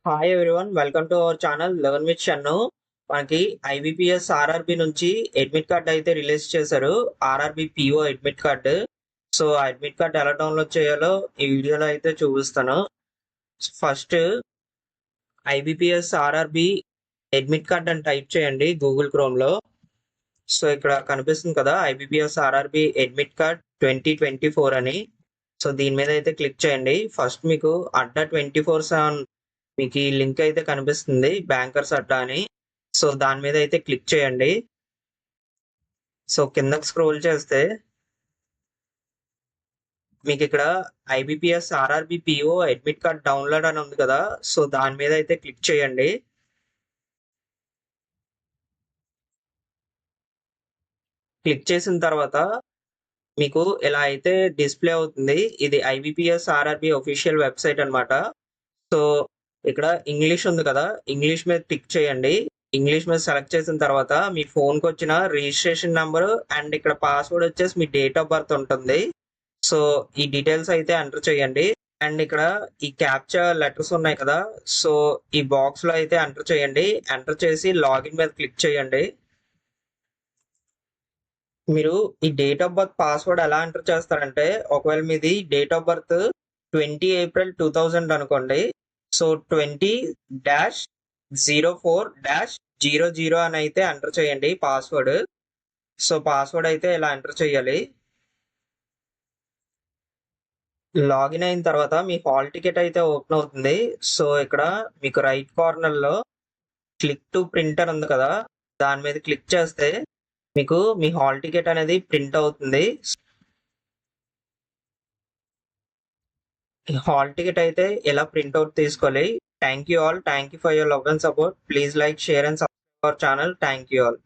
Hi everyone, welcome to our channel learn with Shannu. మనకి IBPS RRB నుంచి admit card అయితే release చేశారు. RRB PO admit card. So ఆ admit card ఎలా download చేయాలో ఈ వీడియోలో అయితే చూపిస్తాను. First IBPS RRB admit card అని టైప్ చేయండి గూగుల్ క్రోమ్లో. సో ఇక్కడ కనిపిస్తుంది కదా, ఐబీపీఎస్ ఆర్ఆర్బి అడ్మిట్ కార్డ్ 2024 అని. సో దీని మీద అయితే క్లిక్ చేయండి. ఫస్ట్ మీకు అడ్డా 24/7 మీకు ఈ లింక్ అయితే కనిపిస్తుంది, బ్యాంకర్స్ అడ్డా అని. సో దాని మీద అయితే క్లిక్ చేయండి. సో కిందకి స్క్రోల్ చేస్తే మీకు ఇక్కడ IBPS RRB PO admit card download అని ఉంది కదా, సో దాని మీద అయితే క్లిక్ చేయండి. క్లిక్ చేసిన తర్వాత మీకు ఇలా అయితే డిస్ప్లే అవుతుంది. ఇది ఐబీపీఎస్ ఆర్ఆర్బి ఒఫీషియల్ వెబ్సైట్ అన్నమాట. సో ఇక్కడ ఇంగ్లీష్ ఉంది కదా, ఇంగ్లీష్ మీద క్లిక్ చేయండి. ఇంగ్లీష్ మీద సెలెక్ట్ చేసిన తర్వాత మీ ఫోన్కి వచ్చిన రిజిస్ట్రేషన్ నెంబర్ అండ్ ఇక్కడ పాస్వర్డ్ వచ్చేసి మీ డేట్ ఆఫ్ బర్త్ ఉంటుంది. సో ఈ డీటెయిల్స్ అయితే ఎంటర్ చేయండి. అండ్ ఇక్కడ ఈ క్యాప్చా లెటర్స్ ఉన్నాయి కదా, సో ఈ బాక్స్ లో అయితే ఎంటర్ చేయండి. ఎంటర్ చేసి లాగిన్ మీద క్లిక్ చేయండి. మీరు ఈ డేట్ ఆఫ్ బర్త్ పాస్వర్డ్ ఎలా ఎంటర్ చేస్తారంటే, ఒకవేళ మీది డేట్ ఆఫ్ బర్త్ 20 ఏప్రిల్ 2000 అనుకోండి. సో 20-04-00 అని అయితే ఎంటర్ చేయండి పాస్వర్డ్. సో పాస్వర్డ్ అయితే ఇలా ఎంటర్ చేయాలి. లాగిన్ అయిన తర్వాత మీ హాల్ టికెట్ అయితే ఓపెన్ అవుతుంది. సో ఇక్కడ మీకు రైట్ కార్నర్ లో క్లిక్ టు ప్రింటర్ ఉంది కదా, దాని మీద క్లిక్ చేస్తే మీకు మీ హాల్ టికెట్ అనేది ప్రింట్ అవుతుంది. హాల్ టికెట్ అయితే ఇలా ప్రింట్అవుట్ తీసుకోవాలి. Thank you all. Thank you for your love and support. Please like, share and subscribe our channel. Thank you all.